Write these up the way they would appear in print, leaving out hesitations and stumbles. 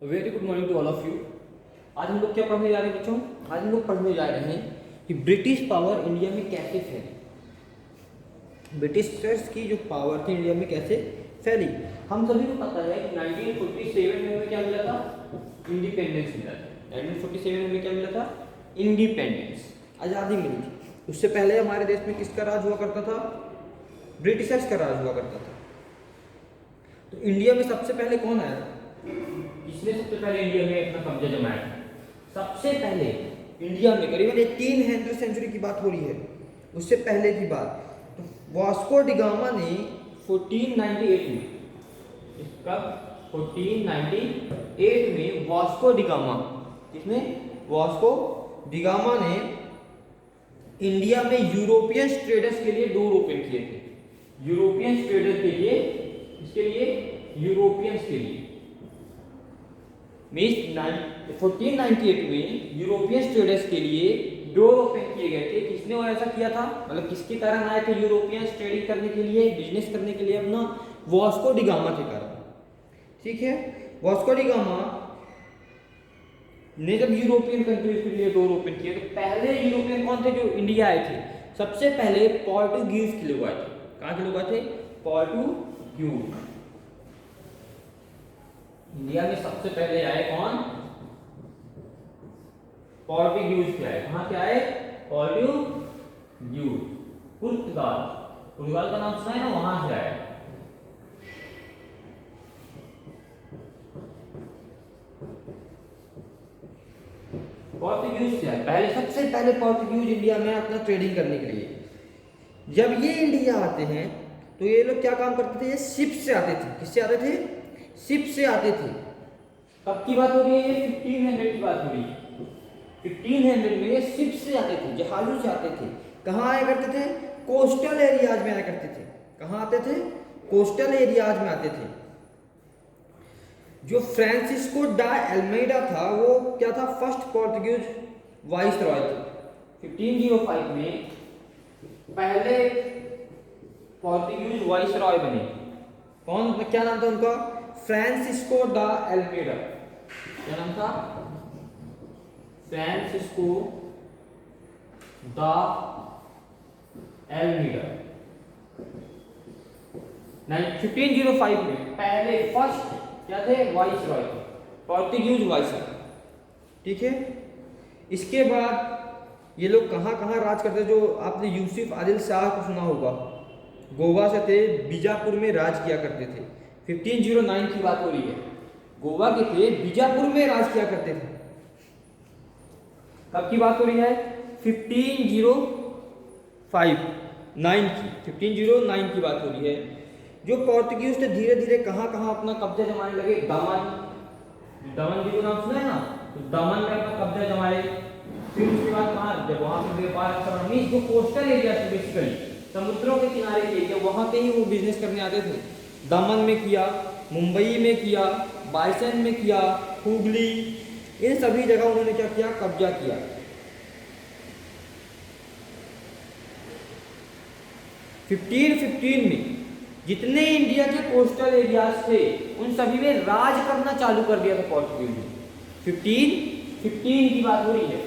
Very good morning to all of you. आज हम लोग क्या पढ़ने जा रहे हैं बच्चों? आज हम लोग पढ़ने जा रहे हैं कि ब्रिटिश पावर इंडिया में कैसे फैली। ब्रिटिशर्स की जो पावर थी इंडिया में कैसे फैली। हम सभी को पता है कि 1947 में हमें क्या मिला था? इंडिपेंडेंस मिला था। 1947 में हमें क्या मिला था? इंडिपेंडेंस, आज़ादी मिली थी। उससे पहले हमारे देश में किसका राज हुआ करता था? ब्रिटिशर्स का राज हुआ करता था। तो इंडिया में सबसे पहले कौन आया? किसने सबसे पहले इंडिया में अपना कब्जा जमाया? सबसे पहले इंडिया में करीबन 1800 सेंचुरी की बात हो रही है, उससे पहले की बात। तो वास्को डिगामा ने 1498 में, कब? 1498 में वास्को डिगामा, किसने? वास्को डिगामा ने इंडिया में यूरोपियन ट्रेडर्स के लिए डोर ओपन किए थे। यूरोपियन ट्रेडर्स के लिए, इसके लिए यूरोपियंस के लिए 1498 में यूरोपियन ट्रेडर्स के लिए डोर ओपन किए गए थे। किसने वो ऐसा किया था? मतलब किसके कारण आए थे यूरोपियन ट्रेडिंग करने के लिए, बिजनेस करने के लिए अपना? वास्को डिगामा के कारण। ठीक है, वास्को डिगामा ने जब यूरोपियन कंट्रीज के लिए डोर ओपन किए तो पहले यूरोपियन कौन थे जो इंडिया आए थे? सबसे पहले पोर्टुगीज के लोग आए थे। कहाँ के लोग आए थे? पोर्टुगीज। इंडिया में सबसे पहले आए कौन? पोर्टुगीज के आए। कहाँ के आए? पोर्टुगीज, पुर्तगाल। पुर्तगाल का नाम सुना है ना, वहां से आए। पोर्टुगीज से आए पहले, सबसे पहले पोर्टुगीज इंडिया में अपना ट्रेडिंग करने के लिए। जब ये इंडिया आते हैं तो ये लोग क्या काम करते थे? ये शिप से आते थे। किससे आते थे? शिप से आते थे। कब की बात हो रही है? ये 1500 की बात हो रही है। 1500 में ये शिप से आते थे, जहाजों से आते थे। कहाँ आया करते थे? कोस्टल एरियाज में आया करते थे। कहाँ आते थे? कोस्टल एरियाज में आते थे। जो फ्रांसिस्को डा अल्मेडा था वो क्या था? फर्स्ट पोर्टुगीज वाइसरॉय थे। 1505 में पहले पोर्टुगीज वाइसरॉय बने। कौन? क्या नाम था उनका? फ्रांसिस्को डा अल्मेडा। क्या नाम था? फ्रांसिस्को डा अल्मेडा। 1505 में पहले फर्स्ट क्या थे? Viceroy, Portuguese viceroy. ठीक है, इसके बाद ये लोग कहाँ कहाँ राज करते? जो आपने यूसुफ आदिल शाह को सुना होगा, गोवा से थे, बीजापुर में राज किया करते थे। 1509 की बात हो रही है। गोवा के थे, बीजापुर में राज किया करते थे। कब की बात हो रही है? 1509 की बात हो रही है। जो पोर्टुगीज थे धीरे धीरे कहाँ कहाँ अपना कब्जा जमाने लगे? दमन, दमन जी को नाम सुना है ना, तो दमन में अपना कब्जा जमाए। फिर उसके बाद कहाँ? जब वहां पे व्यापार जो कोस्टल एरिया थे, बेसिकली समुद्रों के किनारे के एरिया, वहां पे ही वो बिजनेस करने आते थे। दमन में किया, मुंबई में किया, बाइसन में किया, हुगली, इन सभी जगह उन्होंने क्या किया? कब्जा किया। (1515) में जितने इंडिया के कोस्टल एरियाज थे उन सभी में राज करना चालू कर दिया था पोर्टुगीज ने। 1515 की बात हो रही है।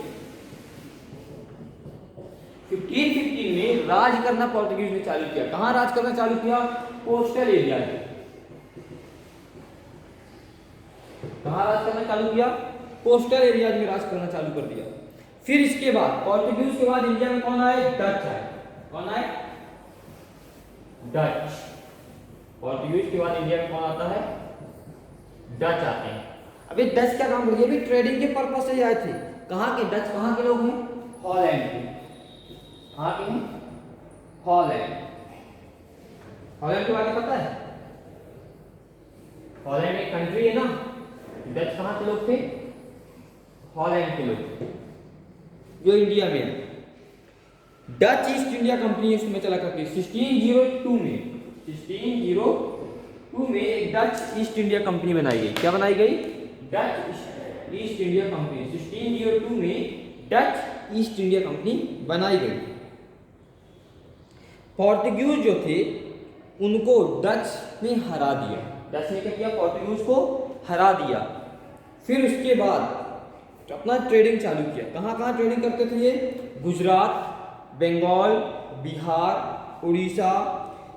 1515 में राज करना पोर्टुगीज ने चालू किया। कहां राज करना चालू किया? कोस्टल एरिया में। कहां राज करना चालू किया? कोस्टल एरिया में राज करना चालू कर दिया। फिर इसके बाद पोर्टुगीज के बाद इंडिया में कौन आए? डच आए। कौन आए? डच। पोर्टुगीज के बाद इंडिया में कौन आता है? डच आते हैं। अभी डच क्या काम करते? ये भी ट्रेडिंग के पर्पस से आए थे। कहाँ के डच? कहाँ के लोग हैं? हॉलैंड के। कहाँ के हैं? हॉलैंड। हॉलैंड के बारे में पता है? हॉलैंड एक कंट्री है ना। डच कहाँ के लोग थे? हॉलैंड के लोग जो इंडिया में है। डच ईस्ट इंडिया कंपनी उसमें चला करती। 1602 में एक डच ईस्ट इंडिया कंपनी बनाई गई। क्या बनाई गई? Dutch east India company. 1602 में डच ईस्ट इंडिया कंपनी बनाई गई। पोर्टुगीज जो थे उनको डच ने हरा दिया। डच ने क्या किया? पोर्टुगीज को हरा दिया। फिर उसके बाद अपना ट्रेडिंग चालू किया। कहाँ कहाँ ट्रेडिंग करते थे ये? गुजरात, बंगाल, बिहार, उड़ीसा,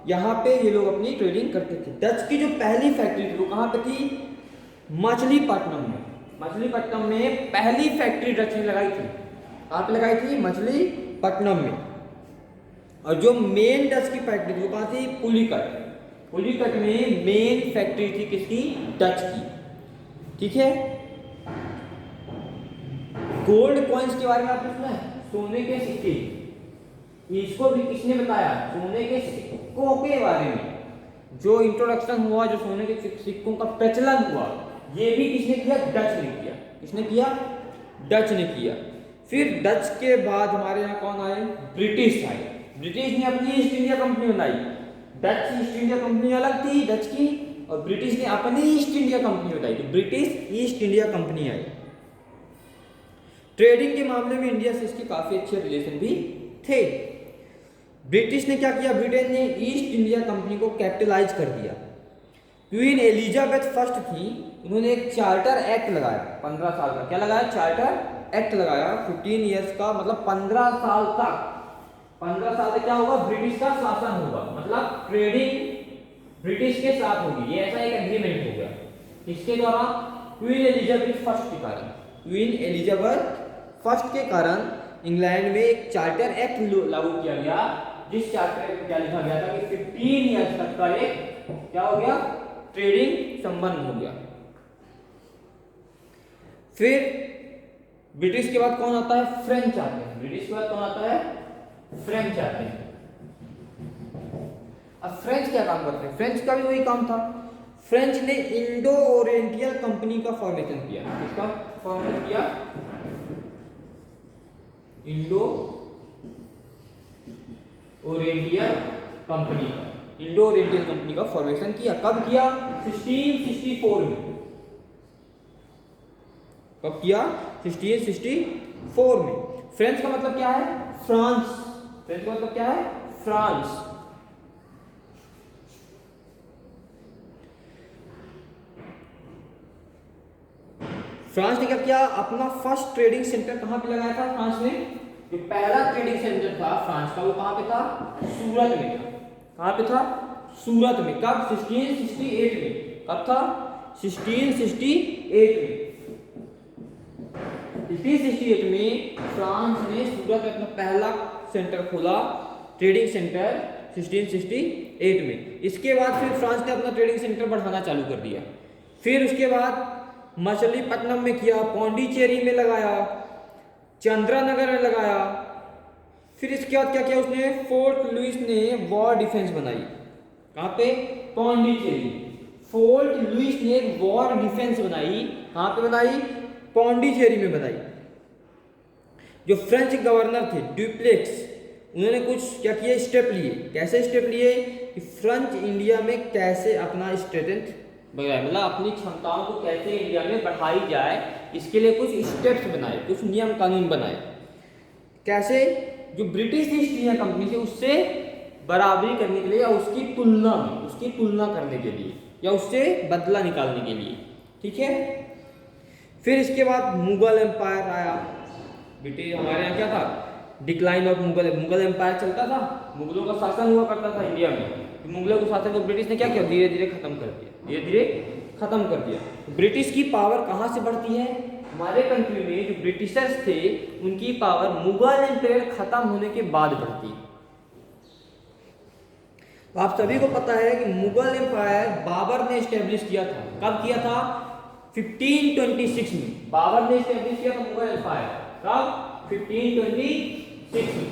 यहाँ पे ये लोग अपनी ट्रेडिंग करते थे। डच की जो पहली फैक्ट्री थी वो कहाँ पे थी? मछलीपट्टनम में। मछलीपट्टनम में पहली फैक्ट्री डच ने लगाई थी। कहाँ पे लगाई थी? मछलीपट्टनम में। और जो मेन डच की फैक्ट्री थी वो कहाँ थी? पुलिकट। पुलिकट में मेन फैक्ट्री थी किसकी? डच की। ठीक है। गोल्ड कॉइन्स के बारे में आपने सुना है? सोने के सिक्के, इसको भी किसने बताया? सोने के सिक्कों के बारे में जो इंट्रोडक्शन हुआ, जो सोने के सिक्कों का प्रचलन हुआ, ये भी किसने किया? डच ने किया। किसने किया? डच ने किया। फिर डच के बाद हमारे यहाँ कौन आए? ब्रिटिश आए। ब्रिटिश ने अपनी ईस्ट इंडिया कंपनी बनाई। डच ईस्ट इंडिया कंपनी अलग थी डच की, और ब्रिटिश ने अपनी ईस्ट इंडिया कंपनी बनाई, तो ब्रिटिश ईस्ट इंडिया कंपनी आई। ट्रेडिंग के मामले में इंडिया से इसके काफी अच्छे रिलेशन भी थे। ब्रिटिश ने क्या किया? ब्रिटेन ने ईस्ट इंडिया कंपनी को कैपिटलाइज कर दिया। क्वीन एलिजाबेथ फर्स्ट थी, उन्होंने एक चार्टर एक्ट लगाया 15 साल का। क्या लगाया? चार्टर एक्ट लगाया 15 ईयर्स का, मतलब 15 साल तक। 15 साल तक क्या होगा? ब्रिटिश का शासन होगा, मतलब ट्रेडिंग ब्रिटिश के साथ होगी। ये ऐसा एक एग्रीमेंट हो गया। इसके द्वारा क्वीन एलिजाबेथ फर्स्ट के कारण, क्वीन एलिजाबेथ फर्स्ट के कारण इंग्लैंड में एक चार्टर एक्ट लागू किया गया, जिस चार्टर एक्ट में क्या लिखा गया था कि 15 ईयर्स तक का एक क्या हो गया? ट्रेडिंग संबंध हो गया। फिर ब्रिटिश के बाद कौन आता है? फ्रेंच आते हैं। ब्रिटिश के बाद कौन आता है? फ्रेंच आते हैं। अब फ्रेंच क्या काम करते हैं? फ्रेंच का भी वही काम था। फ्रेंच ने इंडो ओरिएंटल कंपनी का फॉर्मेशन किया। किसका फॉर्मेशन किया? इंडो ओरिएंटल कंपनी का। इंडो ओरिएंटल कंपनी का फॉर्मेशन किया। कब किया? 1664 में। कब किया? 1664 में। फ्रेंच का मतलब क्या है? फ्रांस। फ्रेंच का मतलब क्या है? फ्रांस। फ्रांस ने क्या किया? अपना फर्स्ट ट्रेडिंग सेंटर कहां पे लगाया था? फ्रांस ने जो पहला ट्रेडिंग सेंटर था फ्रांस का, वो कहां पे था? सूरत में था। कहां पे था? सूरत में। कब? 1668 में। कब था? 1668 में। 1668 में फ्रांस ने सूरत में अपना पहला सेंटर खोला, ट्रेडिंग सेंटर 1668 में। इसके बाद फिर फ्रांस ने अपना ट्रेडिंग सेंटर बढ़ाना चालू कर दिया। फिर उसके बाद मछलीपट्टनम में किया, पौंडीचेरी में लगाया, चंद्रानगर में लगाया। फिर इसके बाद क्या किया उसने? फोर्ट लुइस ने वॉर डिफेंस बनाई। कहाँ पे? पौंडीचेरी। फोर्ट लुइस ने एक वॉर डिफेंस बनाई। कहाँ पे बनाई? पौंडीचेरी में बनाई। जो फ्रेंच गवर्नर थे ड्यूप्लेक्स, उन्होंने कुछ क्या किया? स्टेप लिए। कैसे स्टेप लिए? कि फ्रेंच इंडिया में कैसे अपना स्ट्रेंथ बढ़ाए, मतलब अपनी क्षमताओं को कैसे इंडिया में बढ़ाई जाए, इसके लिए कुछ स्टेप्स बनाए, कुछ नियम कानून बनाए। कैसे? जो ब्रिटिश ईस्ट इंडिया कंपनी थी उससे बराबरी करने के लिए, या उसकी तुलना करने के लिए, या उससे बदला निकालने के लिए। ठीक है। फिर इसके बाद मुगल एम्पायर आया। ब्रिटिश हमारे यहाँ क्या था? डिक्लाइन ऑफ मुगल एम्पायर चलता था, मुगलों का शासन हुआ करता था इंडिया में। तो मुगलों के शासन को ब्रिटिश ने क्या किया? धीरे धीरे खत्म कर दिया। धीरे धीरे खत्म कर दिया। ब्रिटिश की पावर कहाँ से बढ़ती है? हमारे कंट्री में जो ब्रिटिशर्स थे उनकी पावर मुगल एम्पायर खत्म होने के बाद बढ़ती है। तो आप सभी को पता है कि मुगल एम्पायर बाबर ने एस्टेब्लिश किया था। कब किया था? 1526 में बाबर ने एस्टेब्लिश किया था मुगल एम्पायर। कब? 1526 में।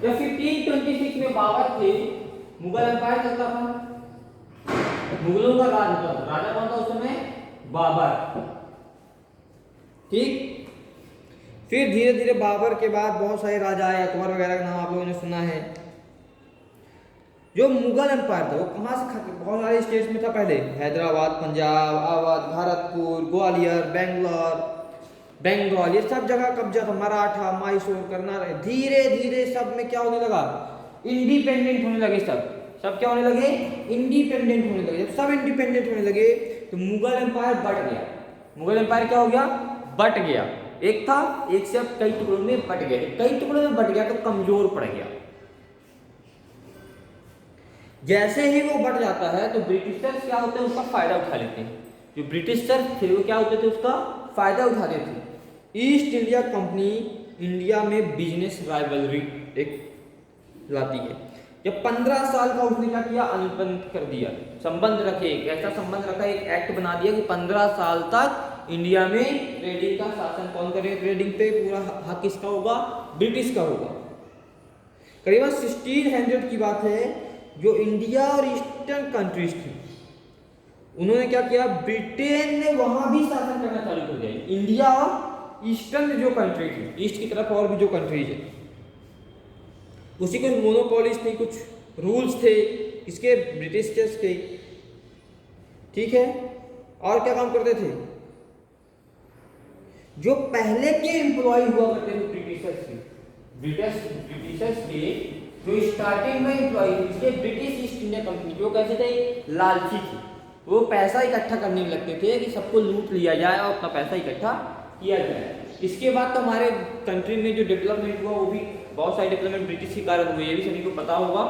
जब 1526 में बाबर थे, मुगल एम्पायर चलता था, मुगलों का राज होता था। राजा कौन था उस समय? बाबर। ठीक। फिर धीरे धीरे बाबर के बाद बहुत सारे राजा आए, अकबर वगैरह का नाम आप लोगों ने सुना है। जो मुगल एम्पायर था वो कहाँ से बहुत सारे स्टेट्स में था पहले। हैदराबाद, पंजाब, अवध, भरतपुर, ग्वालियर, बंगाल, ये सब जगह कब्जा था। मराठा, मैसूर, कर्नाटक। धीरे धीरे सब में क्या होने लगा? इंडिपेंडेंट होने लगे सब। सब क्या होने लगे, इंडिपेंडेंट होने लगे। जब सब इंडिपेंडेंट होने लगे तो मुगल एम्पायर बट गया। मुगल एम्पायर क्या हो गया, बट गया। एक था, एक से अब कई टुकड़ों में बट गया। कई टुकड़ों में बट गया तो कमजोर पड़ गया। जैसे ही वो बढ़ जाता है तो ब्रिटिशर्स क्या होते हैं, उसका फायदा उठा लेते हैं। जो ब्रिटिशर्स थे वो क्या होते थे, उसका फायदा उठाते थे। ईस्ट इंडिया कंपनी इंडिया में बिजनेस राइवलरी एक लाती है। जब 15 साल का उसने क्या किया, अनुबंध कर दिया, संबंध रखे, एक ऐसा संबंध रखा, एक एक्ट बना दिया कि 15 साल तक इंडिया में ट्रेडिंग का शासन कौन करेगा, ट्रेडिंग पे पूरा हक किसका होगा, ब्रिटिश का होगा। करीबन 1600 की बात है, जो इंडिया और ईस्टर्न कंट्रीज थी उन्होंने क्या किया, ब्रिटेन ने वहां भी शासन करना चालू कर दिया। इंडिया और ईस्टर्न जो कंट्री थी, ईस्ट की तरफ और भी जो कंट्रीज है, उसी कुछ मोनोपोलिस थी, कुछ रूल्स थे इसके, ब्रिटिश के, ठीक है। और क्या काम करते थे, जो पहले के एम्प्लॉय हुआ करते थे ब्रिटिशर्स के, ब्रिटिशर्स के जो स्टार्टिंग में एम्प्लॉय थे, इसके ब्रिटिश ईस्ट इंडिया कंपनी, जो कैसे थे, लालची थी। वो पैसा इकट्ठा करने में लगते थे कि सबको लूट लिया जाए और अपना पैसा इकट्ठा किया जाए। इसके बाद तो हमारे कंट्री में जो डेवलपमेंट हुआ वो भी बहुत सारे डेवलपमेंट ब्रिटिश के कारण हुए, ये भी सभी को पता होगा।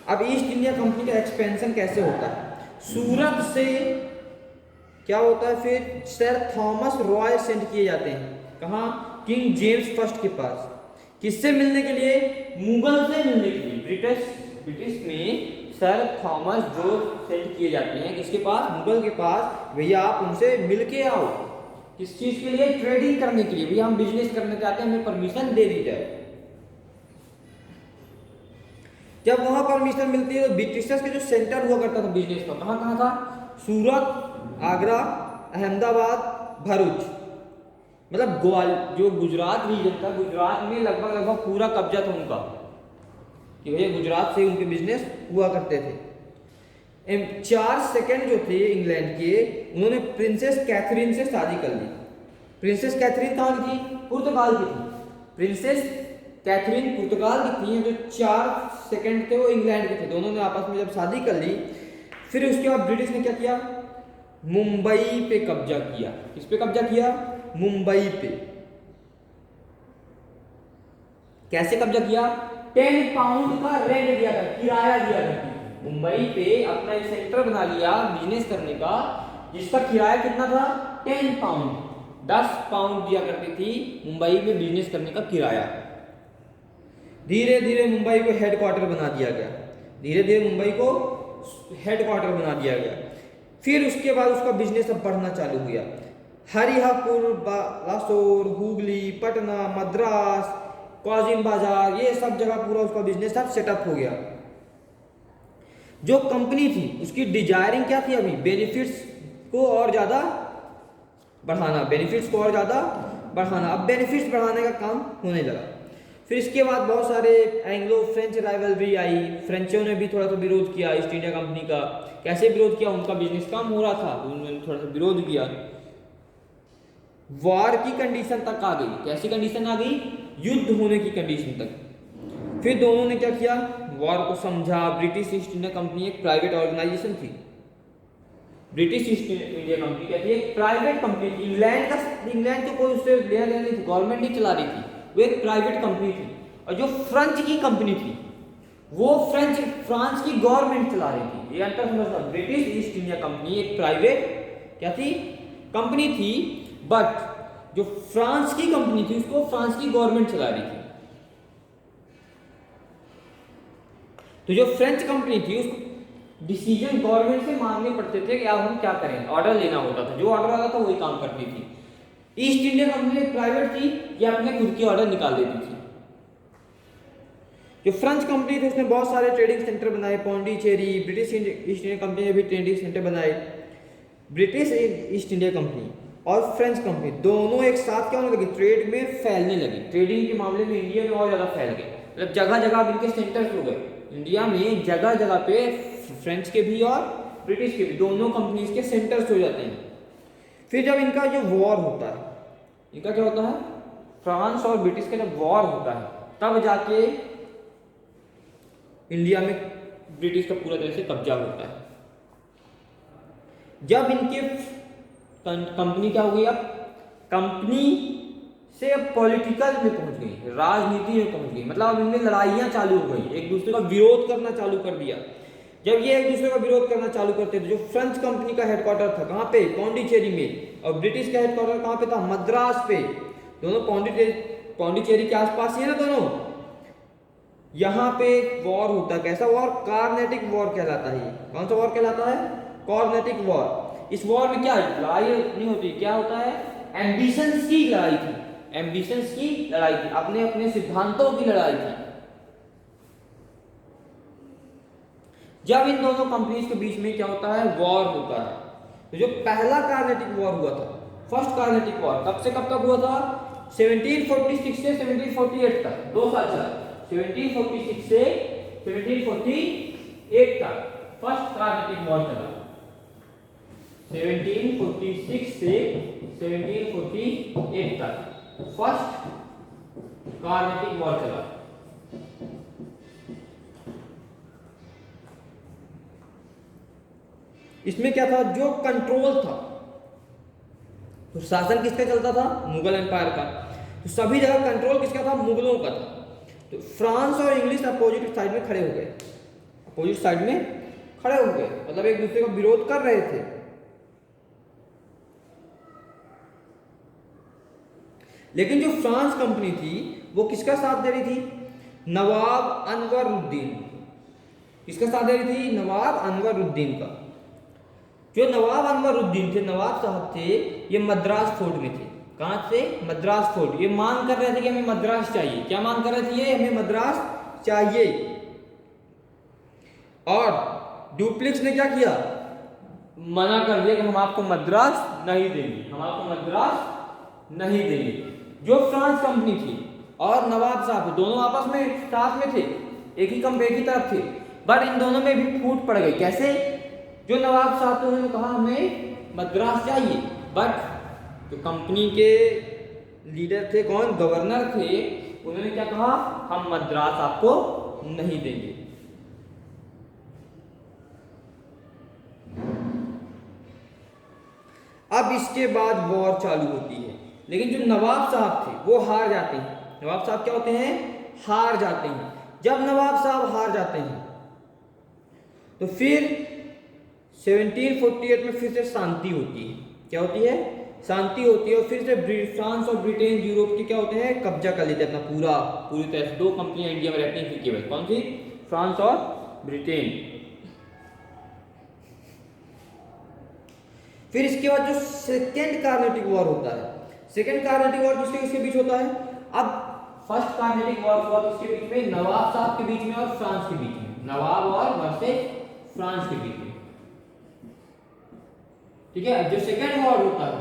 अब ईस्ट इंडिया कंपनी का एक्सपेंशन कैसे होता है, सूरत से क्या होता है, फिर सर थॉमस रॉय सेंड किए जाते हैं, कहाँ, किंग जेम्स फर्स्ट के पास। किससे मिलने के लिए, मुगल से मिलने के लिए। ब्रिटिश में सर थॉमस जो सेंड किए जाते हैं किसके पास, मुगल के पास, भैया आप उनसे मिल के आओ। किस चीज के लिए, ट्रेडिंग करने के लिए, भैया हम बिजनेस करना चाहते हैं, हमें परमिशन दे दी जाए। जब वहां परमिशन मिलती है तो ब्रिटिशर्स के जो सेंटर हुआ करता था बिजनेस का, कहाँ कहाँ था, सूरत, आगरा, अहमदाबाद, भरूच, मतलब जो गुजरात रीजन था, गुजरात में लगभग पूरा कब्जा था उनका, कि भैया गुजरात से उनके बिजनेस हुआ करते थे। 4 सेकंड जो थे इंग्लैंड के, उन्होंने प्रिंसेस कैथरीन से शादी कर ली। प्रिंसेस कैथरीन कहाँ की थी, पुर्तगाल की थी। प्रिंसेस कैथरीन पुर्तगाल की थी, जो 4 सेकंड थे वो इंग्लैंड के थे। दोनों ने आपस में जब शादी कर ली, फिर उसके बाद ब्रिटिश ने क्या किया, मुंबई पे कब्जा किया। किस पे कब्जा किया, मुंबई पे। कैसे कब्जा किया, 10 पाउंड का रेंट दिया था, किराया दिया था। मुंबई पे अपना एक सेंटर बना लिया बिजनेस करने का, जिसका किराया कितना था, 10 पाउंड, 10 पाउंड दिया करती थी मुंबई में बिजनेस करने का किराया। धीरे धीरे मुंबई को हेडक्वार्टर बना दिया गया, धीरे धीरे मुंबई को हेडक्वार्टर बना दिया गया। फिर उसके बाद उसका बिजनेस अब बढ़ना चालू हुआ। हरिहरपुर, बालासोर, हुगली, पटना, मद्रास, काजिम बाजार, ये सब जगह पूरा उसका बिजनेस अब सेटअप हो गया। जो कंपनी थी उसकी डिजायरिंग क्या थी, अभी बेनिफिट्स को और ज़्यादा बढ़ाना, बेनिफिट्स को और ज़्यादा बढ़ाना। अब बेनिफिट्स बढ़ाने का काम होने लगा। फिर इसके बाद बहुत सारे एंग्लो फ्रेंच राइवलरी आई, फ्रेंचों ने भी थोड़ा सा विरोध किया ईस्ट इंडिया कंपनी का। कैसे विरोध किया, उनका बिजनेस कम हो रहा था, उन्होंने थोड़ा सा विरोध किया। वॉर की कंडीशन तक आ गई। कैसी कंडीशन आ गई, युद्ध होने की कंडीशन तक। फिर दोनों ने क्या किया, वॉर को समझा। ब्रिटिश ईस्ट इंडिया कंपनी एक प्राइवेट ऑर्गेनाइजेशन थी। ब्रिटिश ईस्ट इंडिया कंपनी क्या थी, एक प्राइवेट कंपनी थी। इंग्लैंड तो कोई उससे लेना देना नहीं थी, गवर्नमेंट नहीं चला रही थी, वो एक प्राइवेट कंपनी थी। और जो फ्रेंच की कंपनी थी वो फ्रांस की गवर्नमेंट चला रही थी। ये अंतर समझना, ब्रिटिश ईस्ट इंडिया कंपनी एक प्राइवेट क्या थी, कंपनी थी, बट जो फ्रांस की कंपनी थी उसको फ्रांस की गवर्नमेंट चला रही थी। तो जो फ्रेंच कंपनी थी उसको डिसीजन गवर्नमेंट से मांगने पड़ते थे कि अब हम क्या करें, ऑर्डर लेना होता था, जो ऑर्डर आता था वही काम करती थी। ईस्ट इंडिया कंपनी प्राइवेट थी, या अपने खुद की ऑर्डर निकाल देती थी। जो फ्रेंच कंपनी थी उसने बहुत सारे ट्रेडिंग सेंटर बनाए, Pondicherry. British east India company ने भी ट्रेडिंग सेंटर बनाए। ब्रिटिश ईस्ट इंडिया कंपनी और फ्रेंच कंपनी दोनों एक साथ क्या होने लगे, ट्रेड में फैलने लगे। ट्रेडिंग के मामले में इंडिया में और ज्यादा फैल गए, मतलब जगह जगह इनके सेंटर्स हो गए। इंडिया में जगह जगह पे फ्रेंच के भी और ब्रिटिश के भी दोनों कंपनीज के सेंटर्स हो जाते हैं। फिर जब इनका जो वॉर होता है, इनका क्या होता है, फ्रांस और ब्रिटिश का जब वॉर होता है, तब जाके इंडिया में ब्रिटिश का पूरा तरह से कब्जा होता है। जब इनके कंपनी क्या हो गई, अब कंपनी से अब पॉलिटिकल में पहुंच गई, राजनीति में पहुंच गई, मतलब अब इनमें लड़ाइयां चालू हो गई, एक दूसरे का विरोध करना चालू कर दिया। जब ये एक दूसरे का विरोध करना चालू करते थे, जो फ्रेंच कंपनी का हेडक्वार्टर था कहाँ पे, पौंडीचेरी में, और ब्रिटिश का हेडक्वार्टर कहाँ पे था, मद्रास पे। दोनों पौंडीचेरी के आसपास ही है ना दोनों। यहाँ पे वॉर होता है, कैसा वॉर, कार्नेटिक वॉर कहलाता है। कौन सा वॉर कहलाता है, कार्नेटिक वॉर। इस वॉर में क्या लड़ाई नहीं होती, क्या होता है, एम्बिशंस की लड़ाई थी, एम्बिशंस की लड़ाई थी, अपने अपने सिद्धांतों की लड़ाई थी। जब इन दोनों कंपनीज के बीच में क्या होता है, वॉर होता है। तो जो पहला कार्नेटिक वॉर हुआ था, फर्स्ट कार्नेटिक वॉर, कब से कब तक हुआ था, 1746 से 1748 तक, 2 साल चला। 1746 से 1748 तक फर्स्ट कार्नेटिक वॉर चला। 1746 से 1748 तक फर्स्ट कार्नेटिक वॉर चला। इसमें क्या था, जो कंट्रोल था, तो शासन किसका चलता था, मुगल एम्पायर का। तो सभी जगह कंट्रोल किसका था, मुगलों का था। तो फ्रांस और इंग्लिश अपोजिट साइड में खड़े हो गए, अपोजिट साइड में खड़े हो गए, मतलब एक दूसरे का विरोध कर रहे थे। लेकिन जो फ्रांस कंपनी थी वो किसका साथ दे रही थी, नवाब अनवरुद्दीन। किसका साथ दे रही थी, नवाब अनवरुद्दीन का। जो नवाब अनवरुद्दीन थे, नवाब साहब थे, ये मद्रास फोर्ट में थे। कहां से, मद्रास फोर्ट। ये मांग कर रहे थे कि हमें मद्रास चाहिए। क्या मांग कर रहे थे ये, हमें मद्रास चाहिए। और डुप्लेक्स ने क्या किया, मना कर दिया कि हम आपको मद्रास नहीं देंगे, हम आपको मद्रास नहीं देंगे। जो फ्रांस कंपनी थी और नवाब साहब दोनों आपस में साथ में थे, एक ही तरफ थे, बट इन दोनों में भी फूट पड़ गई। कैसे, जो नवाब साहब थे उन्होंने कहा हमें मद्रास चाहिए, बट जो कंपनी के लीडर थे, कौन, गवर्नर थे, उन्होंने क्या कहा, हम मद्रास आपको नहीं देंगे। अब इसके बाद वॉर चालू होती है। लेकिन जो नवाब साहब थे वो हार जाते हैं। नवाब साहब क्या होते हैं, हार जाते हैं। जब नवाब साहब हार जाते हैं तो फिर 1748 में फिर से शांति होती है। क्या होती है, शांति होती है। और फिर से फ्रांस और ब्रिटेन यूरोप के क्या होते हैं, कब्जा कर लेते हैं अपना पूरी तरह से। 2 कंपनियां इंडिया में रहती हैं फिर केवल, कौन सी, फ्रांस और ब्रिटेन। फिर इसके बाद जो सेकेंड कार्नेटिक वॉर होता है, सेकेंड कार्नेटिक वॉर किसके बीच होता है। अब फर्स्ट कार्नेटिक वॉर हुआ किसके बीच में, नवाब साहब के बीच में और फ्रांस के बीच में, नवाब और वर्सेस फ्रांस के बीच में। ठीक है। जो सेकेंड वॉर होता है,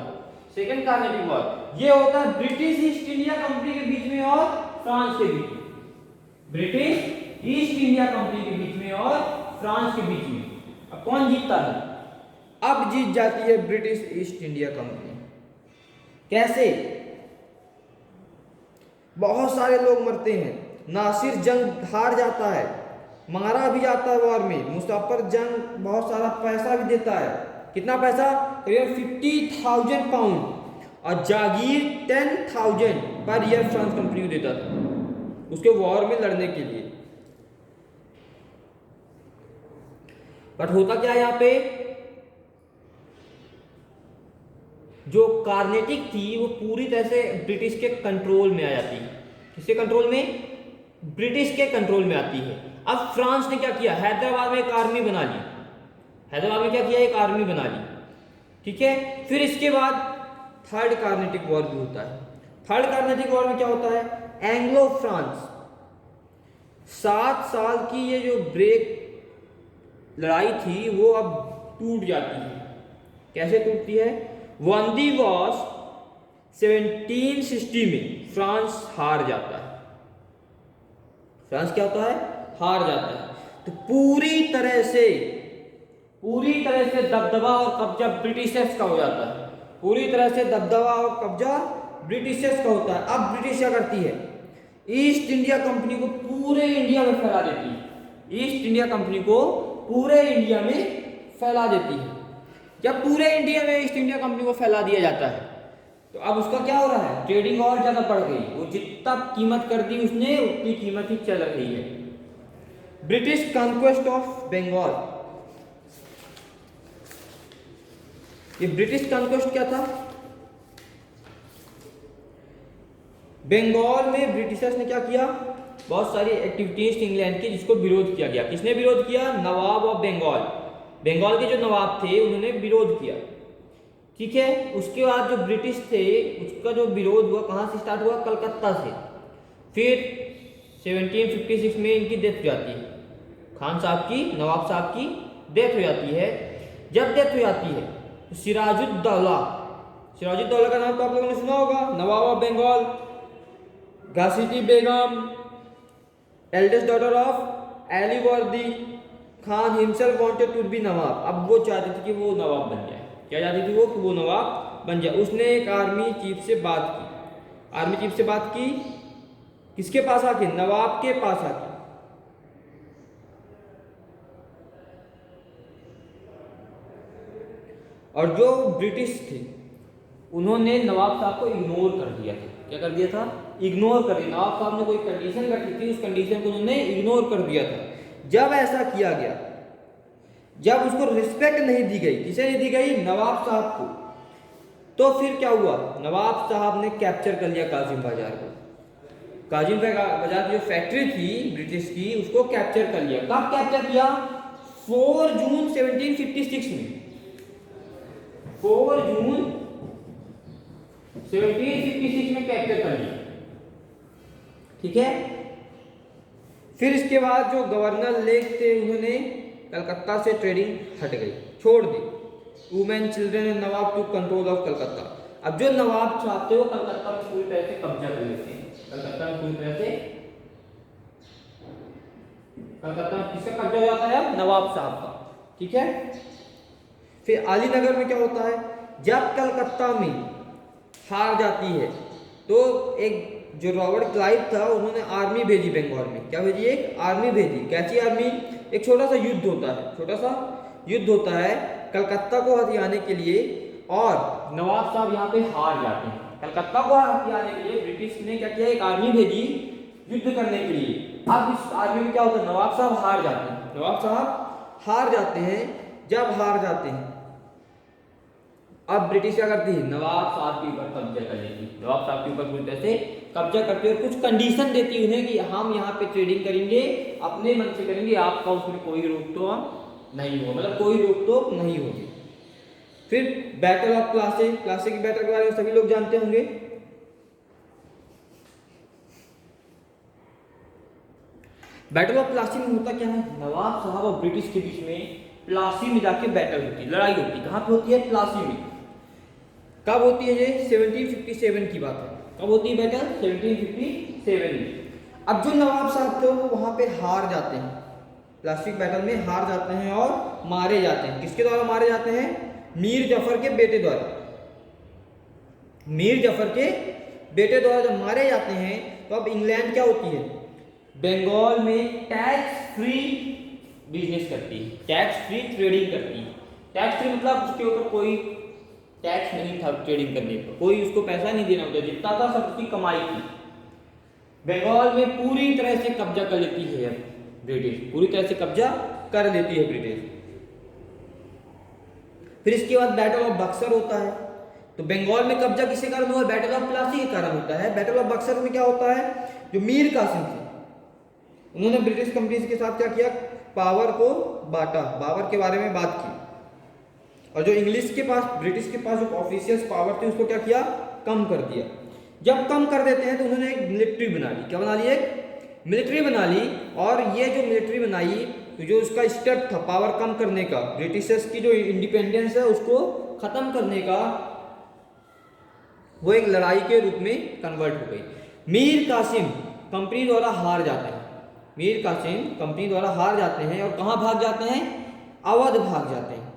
सेकेंड कार्नेटिक वॉर, ये होता है ब्रिटिश ईस्ट इंडिया कंपनी के बीच में और फ्रांस के बीच में। ब्रिटिश ईस्ट इंडिया कंपनी के बीच में और फ्रांस के बीच में। अब कौन जीतता है, अब जीत जाती है ब्रिटिश ईस्ट इंडिया कंपनी। कैसे, बहुत सारे लोग मरते हैं, नासिर जंग हार जाता है, मारा भी जाता है वॉर में, मुजफ्फर जंग बहुत सारा पैसा भी देता है। कितना पैसा, करीब 50,000 पाउंड, और जागीर 10,000 पर ईयर फ्रांस कंपनी को देता था उसके वॉर में लड़ने के लिए। बट होता क्या है, यहाँ पे जो कार्नेटिक थी वो पूरी तरह से ब्रिटिश के कंट्रोल में आ जाती है। किसके कंट्रोल में, ब्रिटिश के कंट्रोल में आती है। अब फ्रांस ने क्या किया, हैदराबाद में एक आर्मी बना ली। हैदराबाद में क्या किया, एक आर्मी बना ली। ठीक है। फिर इसके बाद थर्ड कार्नेटिक वॉर भी होता है। थर्ड कार्नेटिक वॉर में क्या होता है, एंग्लो फ्रांस 7 साल की ये जो ब्रेक लड़ाई थी वो अब टूट जाती है। कैसे टूटती है, वांदी वॉर 1760 में फ्रांस हार जाता है। फ्रांस क्या होता है, हार जाता है। तो पूरी तरह से दबदबा और कब्जा ब्रिटिशर्स का हो जाता है। पूरी तरह से दबदबा और कब्जा ब्रिटिशर्स का होता है। अब ब्रिटिश क्या करती है, ईस्ट इंडिया कंपनी को पूरे इंडिया में फैला देती है। ईस्ट इंडिया कंपनी को पूरे इंडिया में फैला देती है। जब पूरे इंडिया में ईस्ट इंडिया कंपनी को फैला दिया जाता है तो अब उसका क्या हो रहा है, ट्रेडिंग और ज्यादा बढ़ गई। वो जितना कीमत कर दी उसने उतनी कीमत ही चल रही है। ब्रिटिश कॉन्क्वेस्ट ऑफ बंगाल, ये ब्रिटिश कॉन्क्वेस्ट क्या था, बंगाल में ब्रिटिशर्स ने क्या किया, बहुत सारी एक्टिविटीज इंग्लैंड की जिसको विरोध किया गया। किसने विरोध किया, नवाब ऑफ बंगाल, बंगाल के जो नवाब थे उन्होंने विरोध किया। ठीक है, उसके बाद जो ब्रिटिश थे उसका जो विरोध हुआ कहाँ से स्टार्ट हुआ, कलकत्ता से। फिर 1756 में इनकी डेथ हो जाती है, खान साहब की, नवाब साहब की डेथ हो जाती है। जब डेथ हो जाती है तो सिराजुद्दौला, सिराजुद्दौला का नाम तो आप लोगों ने सुना होगा, nawab of Bengal, Ghasiti Begum, eldest daughter of Alivardi Khan himself wanted to be nawab. अब वो चाहते थे कि वो नवाब बन जाए। क्या चाहती थी वो, कि वो नवाब बन जाए। उसने एक आर्मी चीफ से बात की, आर्मी चीफ से बात की, किसके पास आके, नवाब के पास आके। और जो ब्रिटिश थे उन्होंने नवाब साहब को इग्नोर कर दिया था। क्या कर दिया था, इग्नोर कर दिया। नवाब साहब ने कोई कंडीशन रखी थी, उस कंडीशन को उन्होंने इग्नोर कर दिया था। जब ऐसा किया गया, जब उसको रिस्पेक्ट नहीं दी गई, किसे नहीं दी गई, नवाब साहब को, तो फिर क्या हुआ, नवाब साहब ने कैप्चर कर लिया काजिम बाजार को। काजिम बाजार की जो फैक्ट्री थी ब्रिटिश की, उसको कैप्चर कर लिया। कब कैप्चर किया, 4 जून 1756 में, 4 जून 1756 में कैप्चर कर लिया। ठीक है, फिर इसके बाद जो गवर्नर लेक थे उन्होंने कलकत्ता से ट्रेडिंग हट गई, छोड़ दी। Women, children and nawab to control of Calcutta. अब जो नवाब चाहते हो कलकत्ता में पूरी तरह से कब्जा कर लेते हैं। कलकत्ता में पूरी तरह से, कलकत्ता में किसका कब्जा हो जाता है, नवाब साहब का। ठीक है, फिर अलीनगर में क्या होता है, जब कलकत्ता में हार जाती है तो एक जो रॉबर्ट क्लाइव था उन्होंने आर्मी भेजी बंगाल में। क्या भेजी, एक आर्मी भेजी। कैसी आर्मी, एक छोटा सा युद्ध होता है, छोटा सा युद्ध होता है कलकत्ता को हथियाने के लिए, और नवाब साहब यहाँ पे हार जाते हैं। कलकत्ता को हथियाने के लिए ब्रिटिश ने क्या किया, एक आर्मी भेजी युद्ध करने के लिए। अब इस आर्मी में क्या होता है, नवाब साहब हार जाते हैं, नवाब साहब हार जाते हैं। जब हार जाते हैं अब ब्रिटिश क्या करती है, नवाब साहब के ऊपर कब्जा कर लेती, नवाब साहब के ऊपर पूरी तरह से कब्जा करती है और कुछ कंडीशन देती उन्हें कि हम यहाँ पे ट्रेडिंग करेंगे, अपने मन से करेंगे, आपका उसमें कोई रोक टोक नहीं होगा, मतलब कोई रोक टोक नहीं होगी। फिर बैटल ऑफ प्लासी, प्लासी की बैटल के बारे में सभी लोग जानते होंगे। बैटल ऑफ प्लासी में होता क्या है, नवाब साहब और ब्रिटिश के बीच में प्लासी में जाके बैटल होती है, लड़ाई होती है। कहाँ पे होती है, प्लासी में। कब होती है ये, 1757 की बात है। कब होती है बैटल, 1757 में। अब जो नवाब साहब थे वो वहां पे हार जाते हैं, प्लास्टिक बैटल में हार जाते हैं और मारे जाते हैं। किसके द्वारा मारे जाते हैं, मीर जफर के बेटे द्वारा। मीर जफर के बेटे द्वारा जब मारे जाते हैं तो अब इंग्लैंड क्या होती है, बंगाल में टैक्स फ्री बिजनेस करती है, टैक्स फ्री ट्रेडिंग करती है। टैक्स फ्री मतलब उसके ऊपर कोई टैक्स नहीं था, ट्रेडिंग करने पर कोई उसको पैसा नहीं देना होता, जितना था सब उसकी कमाई थी। बंगाल में पूरी तरह से कब्जा कर लेती है ब्रिटिश, पूरी तरह से कब्जा कर लेती है ब्रिटिश। फिर इसके बाद बैटल ऑफ बक्सर होता है। तो बंगाल में कब्जा किसके कारण हुआ, बैटल ऑफ प्लासी के कारण होता है। बैटल ऑफ बक्सर में क्या होता है, जो मीर कासिम थे उन्होंने ब्रिटिश कंपनी के साथ क्या किया, पावर को बांटा, पावर के बारे में बात की, और जो इंग्लिश के पास, ब्रिटिश के पास जो ऑफिशियल पावर थी उसको क्या किया, कम कर दिया। जब कम कर देते हैं तो उन्होंने एक मिलिट्री बना ली। क्या बना ली, एक मिलिट्री बना ली। और ये जो मिलिट्री बनाई तो जो उसका स्टेप था पावर कम करने का, ब्रिटिशर्स की जो इंडिपेंडेंस है उसको खत्म करने का, वो एक लड़ाई के रूप में कन्वर्ट हो गई। मीर कासिम कंपनी द्वारा हार जाते हैं, मीर कासिम कंपनी द्वारा हार जाते हैं और कहाँ भाग जाते हैं, अवध भाग जाते हैं।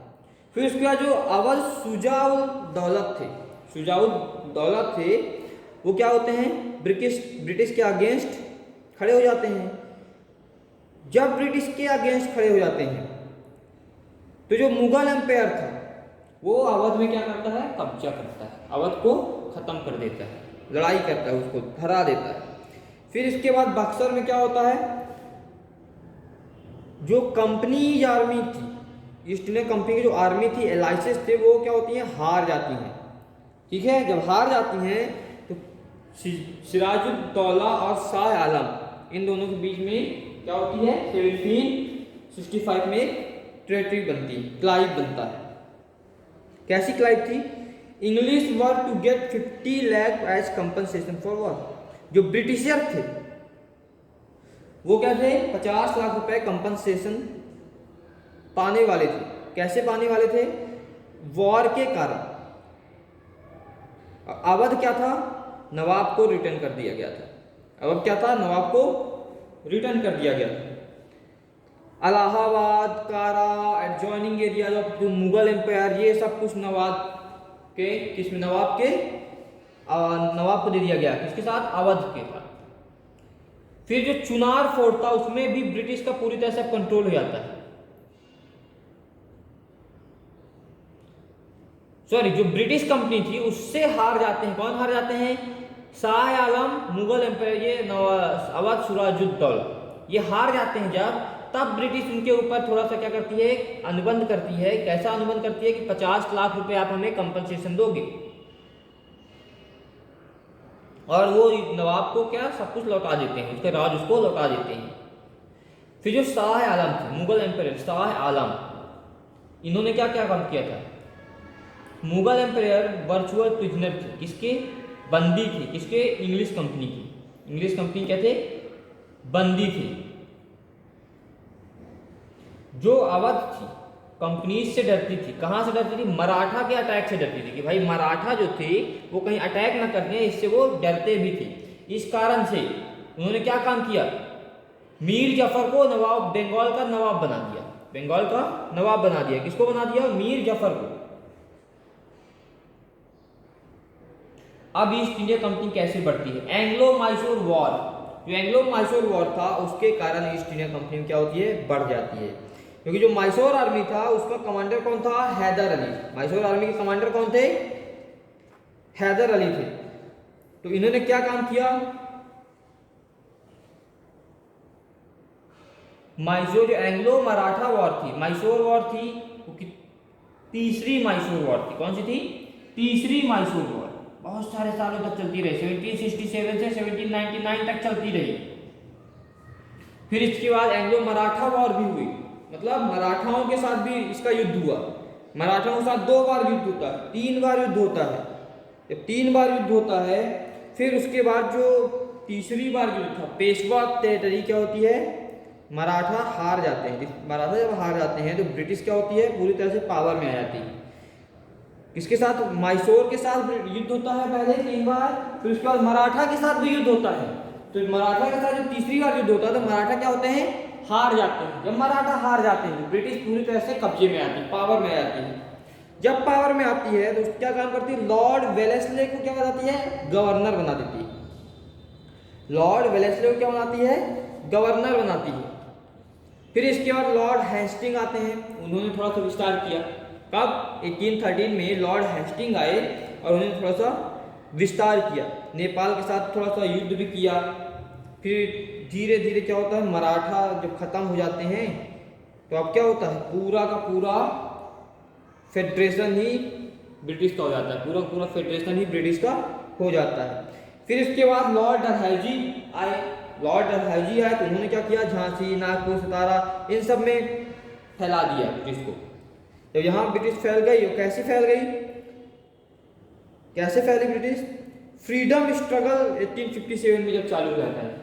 फिर उसके बाद जो अवध शुजाउल दौलत थे, शुजाउल दौलत थे, वो क्या होते हैं, ब्रिटिश के अगेंस्ट खड़े हो जाते हैं। जब ब्रिटिश के अगेंस्ट खड़े हो जाते हैं तो जो मुगल एम्पायर था वो अवध में क्या करता है, कब्जा करता है, अवध को खत्म कर देता है, लड़ाई करता है, उसको हरा देता है। फिर इसके बाद बक्सर में क्या होता है, जो कंपनी आर्मी थी, ईस्ट इंडिया कंपनी की जो आर्मी थी, एलाइसेस थे, वो क्या होती हैं, हार जाती हैं। ठीक है, जब हार जाती हैं तो सिराजुद्दौला और शाह आलम इन दोनों के बीच में क्या होती है, 1765 में टेरिटरी बनती है, क्लाइव बनता है। कैसी क्लाइव थी, English were to get 50 lakh as compensation for war. जो ब्रिटिशर थे वो क्या थे, 50 लाख रुपए कंपनसेशन पाने वाले थे। कैसे पाने वाले थे, वॉर के कारण। अवध क्या था, नवाब को रिटर्न कर दिया गया था। अवध क्या था, नवाब को रिटर्न कर दिया गया था। Allahabad, Kara, adjoining area of the Mughal empire, ये सब कुछ नवाब के किसमें, नवाब को दे दिया गया। किसके साथ, अवध के साथ। फिर जो चुनार फोर्ट था उसमें भी ब्रिटिश का पूरी तरह से कंट्रोल हो जाता है। सॉरी, जो ब्रिटिश कंपनी थी उससे हार जाते हैं। कौन हार जाते हैं, शाह आलम, मुगल एम्पायर, ये अवध सिराजुद्दौला, ये हार जाते हैं। जब तब ब्रिटिश उनके ऊपर थोड़ा सा क्या करती है, अनुबंध करती है। कैसा अनुबंध करती है कि 50 लाख रुपए आप हमें कंपनसेशन दोगे, और वो नवाब को क्या सब कुछ लौटा देते हैं, उसके राज उसको लौटा देते हैं। फिर जो शाह आलम थे, मुगल एम्पायर शाह आलम, इन्होंने क्या क्या काम किया था, मुगल एम्पायर वर्चुअल प्रिजनर थे। किसके, बंदी थे। किसके, इंग्लिश कंपनी की। इंग्लिश कंपनी क्या थे, बंदी थी। जो अवध थी कंपनीज से डरती थी। कहां से डरती थी, मराठा के अटैक से डरती थी, कि भाई मराठा जो थे वो कहीं अटैक ना कर दें, इससे वो डरते भी थे। इस कारण से उन्होंने क्या काम किया, मीर जफर को नवाब, बंगाल का नवाब बना दिया। बंगाल का नवाब बना दिया। किसको बना दिया, मीर जफर को। अब ईस्ट इंडिया कंपनी कैसे बढ़ती है, एंग्लो मैसूर वॉर। जो एंग्लो मैसूर वॉर था उसके कारण ईस्ट इंडिया कंपनी क्या होती है, बढ़ जाती है। क्योंकि जो मैसूर आर्मी था उसका कमांडर कौन था, हैदर अली। मैसूर आर्मी के कमांडर कौन थे, हैदर अली थे। तो इन्होंने क्या काम किया, मैसूर, जो एंग्लो मराठा वॉर थी, मैसूर वॉर थी, वो तीसरी मैसूर वॉर थी। कौन सी थी, तीसरी मैसूर वॉर। बहुत सारे सालों तक चलती रही, 1767 से 1799 तक चलती रही। फिर इसके बाद एंग्लो मराठा वॉर भी हुई, मतलब मराठाओं के साथ भी इसका युद्ध हुआ। मराठाओं के साथ 2 बार युद्ध होता है, 3 बार युद्ध होता है। जब 3 बार युद्ध होता है, फिर उसके बाद जो तीसरी बार युद्ध था, पेशवा टेरिटरी क्या होती है, मराठा हार जाते हैं। मराठा जब हार जाते हैं तो ब्रिटिश क्या होती है, पूरी तरह से पावर में आ जाती है। किसके साथ, मैसूर के साथ युद्ध होता है पहले 3 बार, फिर उसके बाद मराठा के साथ भी युद्ध होता है। तो मराठा के साथ जब तीसरी बार युद्ध होता है तो मराठा क्या होते हैं, हार जाते हैं। जब मराठा हार जाते हैं तो ब्रिटिश पूरी तरह से कब्जे में आती है, पावर में आ जाती है। जब पावर में आती है तो क्या काम करती है, लॉर्ड वेलेस्ले को क्या बनाती है, गवर्नर बना देती है। लॉर्ड वेलेस्ले को क्या बनाती है, गवर्नर बनाती है। फिर इसके बाद लॉर्ड हेस्टिंग आते हैं, उन्होंने थोड़ा सा विस्तार किया। कब, 1813 में लॉर्ड हेस्टिंग आए और उन्होंने थोड़ा सा विस्तार किया। नेपाल के साथ थोड़ा सा युद्ध भी किया। फिर धीरे धीरे क्या होता है, मराठा जब खत्म हो जाते हैं तो अब क्या होता है, पूरा का पूरा फेडरेशन ही ब्रिटिश का हो जाता है। पूरा पूरा फेडरेशन ही ब्रिटिश का हो जाता है। फिर इसके बाद लॉर्ड डलहौजी आए। लॉर्ड डलहौजी आए तो उन्होंने क्या किया, झांसी, नागपुर, सतारा, इन सब में फैला दिया ब्रिटिश को। जब यहाँ ब्रिटिश फैल गई, वो कैसे फैल गई, कैसे फैली ब्रिटिश, फ्रीडम स्ट्रगल 1857 में जब चालू हो जाता है।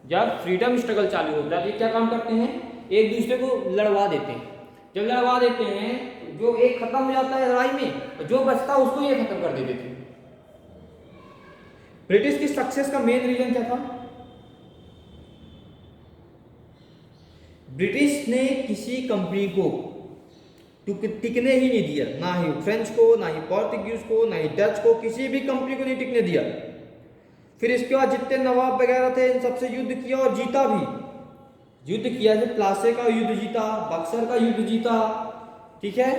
जब फ्रीडम स्ट्रगल चालू होता है तो ये क्या काम करते हैं, एक दूसरे को लड़वा देते हैं। जब लड़वा देते हैं, जो एक खत्म हो जाता है लड़ाई में, जो बचता है उसको ये खत्म कर देते थे। ब्रिटिश की सक्सेस का मेन रीजन क्या था, ब्रिटिश ने किसी कंपनी को टिकने ही नहीं दिया, ना ही फ्रेंच को, ना ही पोर्तुगीज को, ना ही डच को, किसी भी कंपनी को नहीं टिकने दिया। फिर इसके बाद जितने नवाब वगैरह थे इन सबसे युद्ध किया और जीता भी। युद्ध किया, जैसे प्लासी का युद्ध जीता, बक्सर का युद्ध जीता, ठीक है,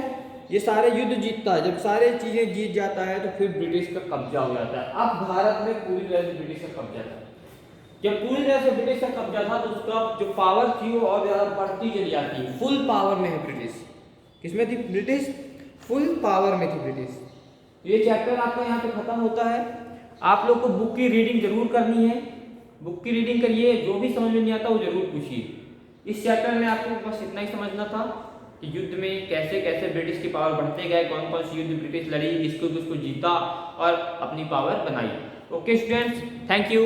ये सारे युद्ध जीतता है। जब सारे चीजें जीत जाता है तो फिर ब्रिटिश का कब्जा हो जाता है। अब भारत में पूरी तरह से ब्रिटिश का कब्जा था। जब पूरी तरह से ब्रिटिश का कब्जा था तो उसका जो पावर थी वो और ज्यादा बढ़ती चली जाती है। फुल पावर में है ब्रिटिश। किसमें थी ब्रिटिश? फुल पावर में थी ब्रिटिश। ये चैप्टर आपका यहाँ पे खत्म होता है। आप लोग को बुक की रीडिंग जरूर करनी है, बुक की रीडिंग करिए, जो भी समझ में नहीं आता वो जरूर पूछिए। इस चैप्टर में आपको बस इतना ही समझना था कि युद्ध में कैसे कैसे ब्रिटिश की पावर बढ़ते गए, कौन कौन सी युद्ध ब्रिटिश लड़ी, किसको किसको जीता और अपनी पावर बनाई। Okay students, thank you.